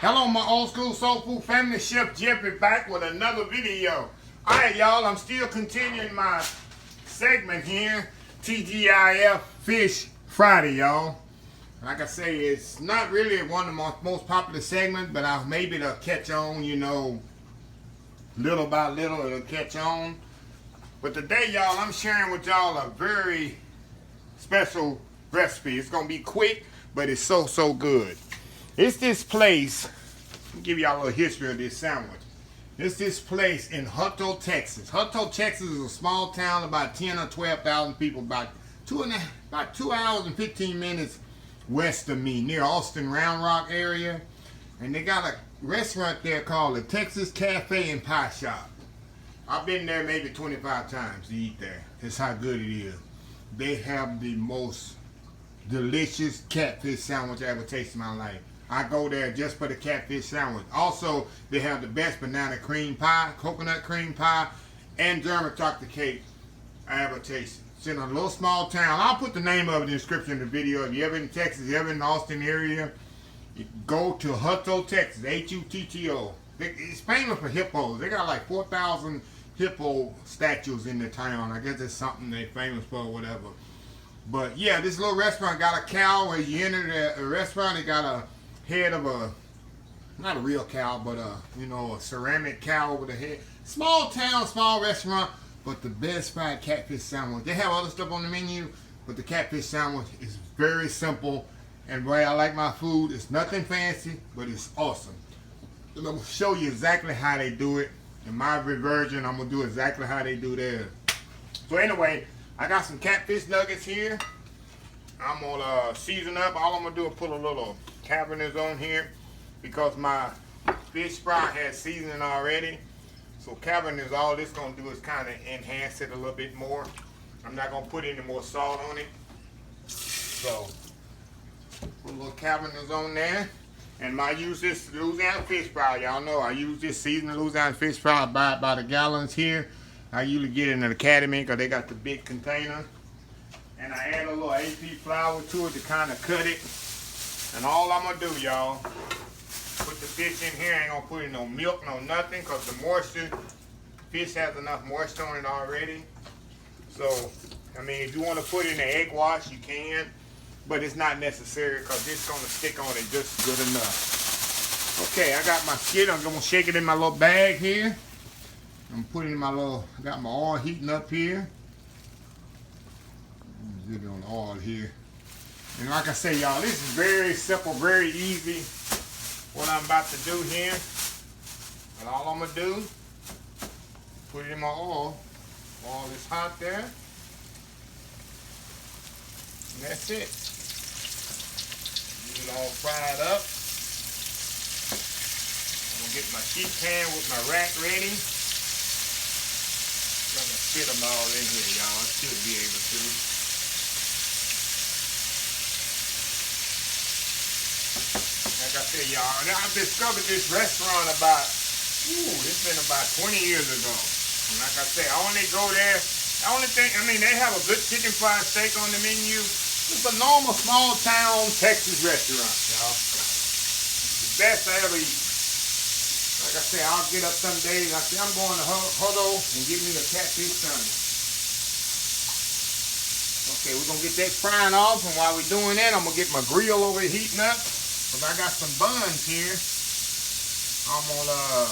Hello, my old school soul food family. Chef Jeffrey back with another video. Alright, y'all, I'm still continuing my segment here. T.G.I.F. Fish Friday, y'all. Like I say, it's not really one of my most popular segments, but I'll maybe it'll catch on, you know, little by little it'll catch on. But today, y'all, I'm sharing with y'all a very special recipe. It's gonna be quick, but it's so good. It's this place. Let me give y'all a little history of this sandwich. It's this place in Hutto, Texas. Hutto, Texas is a small town, about 10 or 12,000 people, about 2 hours and 15 minutes west of me, near Austin, Round Rock area. And they got a restaurant there called the Texas Cafe and Pie Shop. I've been there maybe 25 times to eat there. That's how good it is. They have the most delicious catfish sandwich I ever tasted in my life. I go there just for the catfish sandwich. Also, they have the best banana cream pie, coconut cream pie, and German chocolate cake I ever tasted. It's in a little small town. I'll put the name of it in the description of the video. If you're ever in Texas, you're ever in the Austin area, you go to Hutto, Texas, H-U-T-T-O. It's famous for hippos. They got like 4,000 hippo statues in the town. I guess that's something they're famous for or whatever. But yeah, this little restaurant got a cow. Where you enter the restaurant, it got a head of a, not a real cow, but you know, a ceramic cow over the head. Small town, small restaurant, but the best fried catfish sandwich. They have other stuff on the menu, but the catfish sandwich is very simple. And the way I like my food, it's nothing fancy, but it's awesome. And I'm gonna show you exactly how they do it. In my version, I'm gonna do exactly how they do theirs. So anyway, I got some catfish nuggets here. I'm gonna season up. All I'm gonna do is put a little cabernets on here because my fish fry has seasoning already. So cabernets, all this gonna do is kind of enhance it a little bit more. I'm not gonna put any more salt on it. So put a little cabernets on there. And I use this Louisiana fish fry. Y'all know I use this seasoned Louisiana fish fry. I buy it by the gallons here. I usually get it in the Academy because they got the big container. And I add a little AP flour to it to kind of cut it. And all I'm going to do, y'all, put the fish in here. I ain't going to put in no milk, no nothing, because the moisture, fish has enough moisture on it already. So, I mean, if you want to put in the egg wash, you can. But it's not necessary because it's going to stick on it just good enough. Okay, I got my skid. I'm going to shake it in my little bag here. I'm putting in my little, I got my oil heating up here. Zip it on the oil here. And like I say, y'all, this is very simple, very easy. What I'm about to do here. And all I'm going to do, put it in my oil. Oil is hot there. And that's it. Leave it all fried up. I'm going to get my sheet pan with my rack ready. I'm going to fit them all in here, y'all. I should be able to. Like I said, y'all, I discovered this restaurant about, it's been about 20 years ago. And like I said, I only go there. The only thing, I mean, they have a good chicken fried steak on the menu. It's a normal small town Texas restaurant, y'all. The best I ever eat. Like I say, I'll get up some days. I say, I'm going to Hutto and give me the catfish sandwich. Okay, we're going to get that frying off. And while we're doing that, I'm going to get my grill over here heating up. Because I got some buns here. I'm going to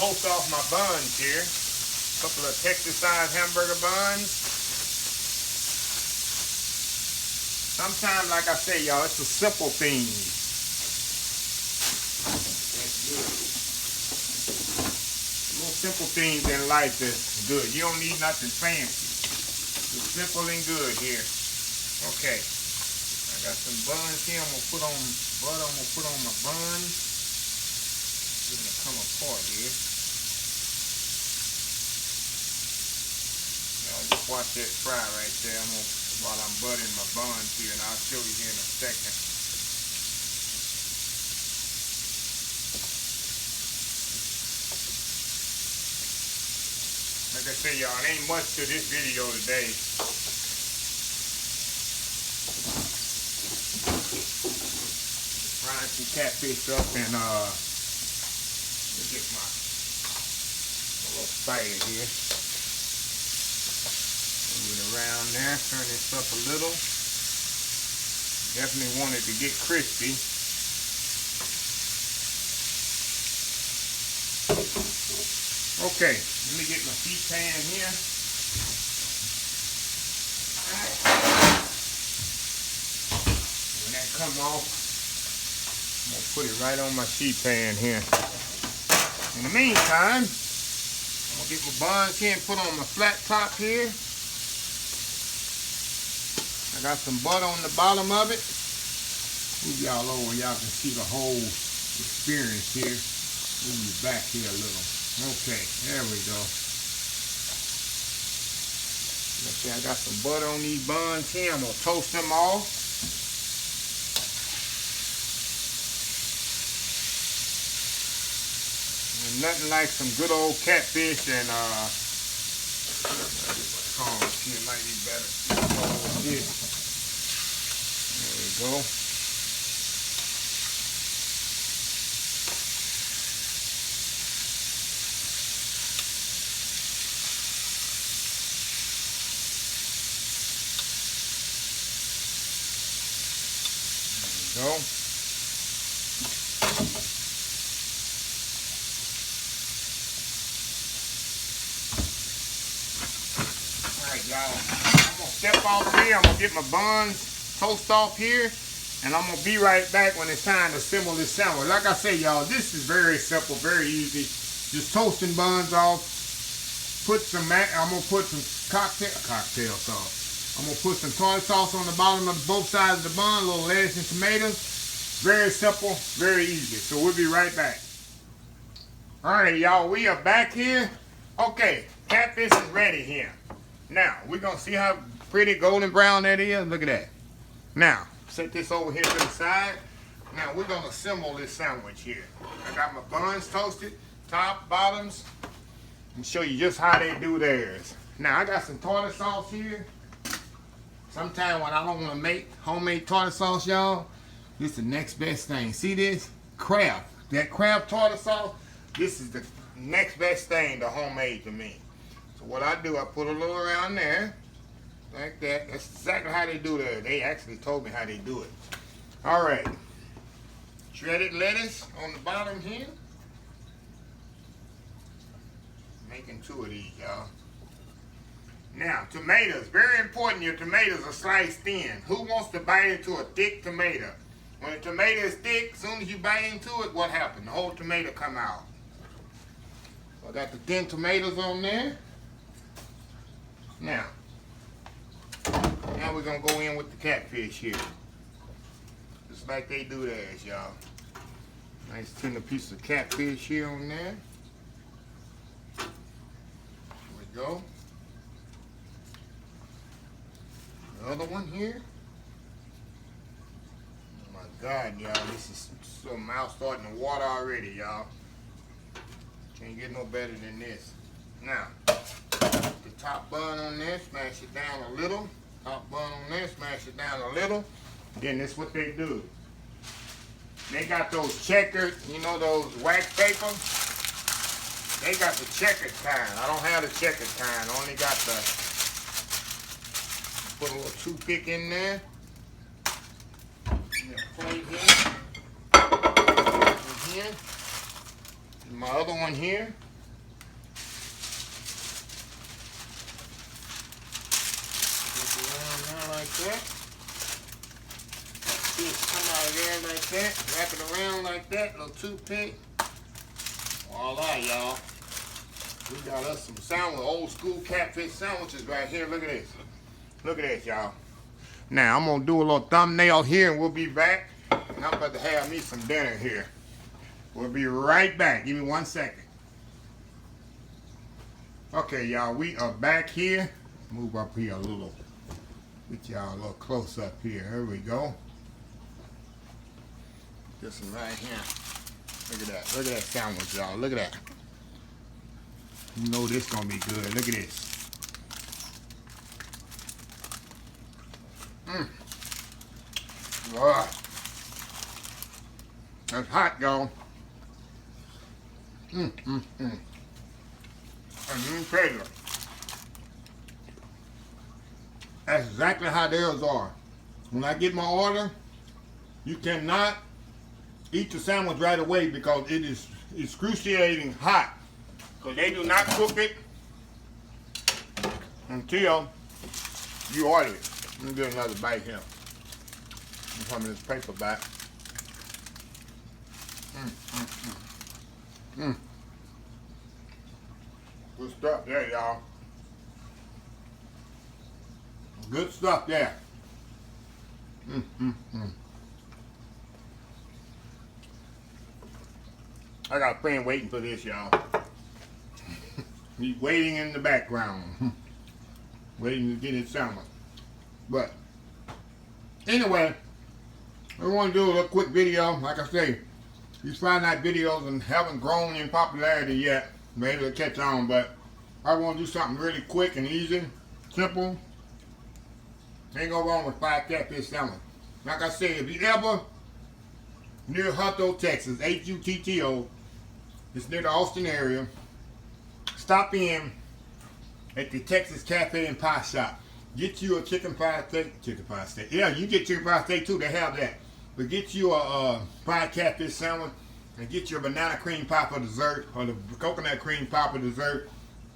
toast off my buns here. A couple of Texas-sized hamburger buns. Sometimes, like I say, y'all, it's the simple things. That's good. Little simple things in life that's good. You don't need nothing fancy. It's simple and good here. Okay. I got some buns here. I'm going to put on butter. I'm going to put on my buns. It's going to come apart here. Just watch that fry right there. While I'm buttering my buns here, and I'll show you here in a second. Like I say, y'all, it ain't much to this video today. some catfish up and let me get my little spider here. Move it around there, turn this up a little. Definitely want it to get crispy. Okay, let me get my sheet pan here. When that come off, I'm gonna put it right on my sheet pan here. In the meantime, I'm gonna get my buns here and put on my flat top here. I got some butter on the bottom of it. Move y'all over, y'all can see the whole experience here. Move you back here a little. Okay, there we go. Let's see, I got some butter on these buns here. I'm gonna toast them all. And nothing like some good old catfish and corns here might be better. There we go. Go. Alright, y'all. I'm gonna step off here. I'm gonna get my buns toast off here, and I'm gonna be right back when it's time to assemble this sandwich. Like I say, y'all, this is very simple, very easy. Just toasting buns off. Put some. I'm gonna put some cocktail sauce. I'm going to put some tartar sauce on the bottom of both sides of the bun, a little lettuce and tomatoes. Very simple, very easy. So we'll be right back. Alright, y'all, we are back here. Okay, catfish is ready here. Now, we're going to see how pretty golden brown that is. Look at that. Now, set this over here to the side. Now, we're going to assemble this sandwich here. I got my buns toasted, top, bottoms, and show you just how they do theirs. Now, I got some tartar sauce here. Sometimes when I don't want to make homemade tartar sauce, y'all, this is the next best thing. See this? Kraft. That Kraft tartar sauce, this is the next best thing to homemade to me. So what I do, I put a little around there, like that. That's exactly how they do that. They actually told me how they do it. All right. Shredded lettuce on the bottom here. Making two of these, y'all. Now, tomatoes, very important, your tomatoes are sliced thin. Who wants to bite into a thick tomato? When a tomato is thick, as soon as you bite into it, what happens? The whole tomato come out. So I got the thin tomatoes on there. Now we're going to go in with the catfish here. Just like they do theirs, y'all. Nice tender piece of catfish here on there. There we go. Another one here. Oh my God, y'all, this is so mouth starting to water already, y'all. Can't get no better than this. Now, the top bun on there, smash it down a little. Top bun on there, smash it down a little. Then this is what they do. They got those checkered, you know, those wax paper. They got the checkered kind. I don't have the checkered kind. I only got the. Put a little toothpick in there. Plate here. Here. And my other one here. Just around there like that. See it come out of there like that. Wrap it around like that. Little toothpick. Voila, y'all. We got us some sandwich, old school catfish sandwiches right here. Look at this. Look at this, y'all. Now, I'm going to do a little thumbnail here, and we'll be back. And I'm about to have me some dinner here. We'll be right back. Give me 1 second. Okay, y'all, we are back here. Move up here a little. Get y'all a little close up here. Here we go. This one right here. Look at that. Look at that sandwich, y'all. Look at that. You know this going to be good. Look at this. That's hot, y'all. And you tell you, that's exactly how theirs are. When I get my order, you cannot eat the sandwich right away because it is excruciating hot. Because they do not cook it until you order it. Let me get another bite here. Some of this paper back. Good stuff there, y'all. Good stuff there. I got a friend waiting for this, y'all. He's waiting in the background. Waiting to get his sandwich. But anyway, I want to do a little quick video. Like I say, these Friday night videos haven't grown in popularity yet. Maybe it'll catch on, but I want to do something really quick and easy, simple. Ain't go wrong with 5 catfish sandwich. Like I said, if you ever near Hutto, Texas, H-U-T-T-O, it's near the Austin area, stop in at the Texas Cafe and Pie Shop. Get you a chicken fried steak. Yeah, you get chicken fried steak too, they have that. But get you a fried catfish sandwich and get your banana cream pie for dessert, or the coconut cream pie for dessert,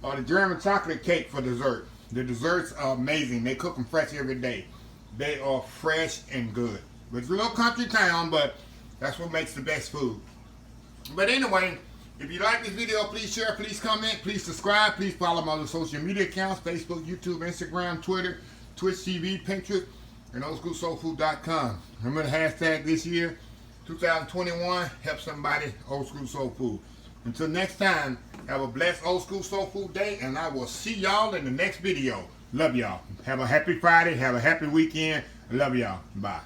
or the German chocolate cake for dessert. The desserts are amazing. They cook them fresh every day. They are fresh and good. But it's a little country town, but that's what makes the best food. But anyway, if you like this video, please share, please comment, please subscribe, please follow my other social media accounts, Facebook, YouTube, Instagram, Twitter, Twitch TV, Pinterest, and oldschoolsoulfood.com. Remember the hashtag this year, 2021, help somebody, Old School Soul Food. Until next time, have a blessed Old School Soul Food day, and I will see y'all in the next video. Love y'all. Have a happy Friday. Have a happy weekend. Love y'all. Bye.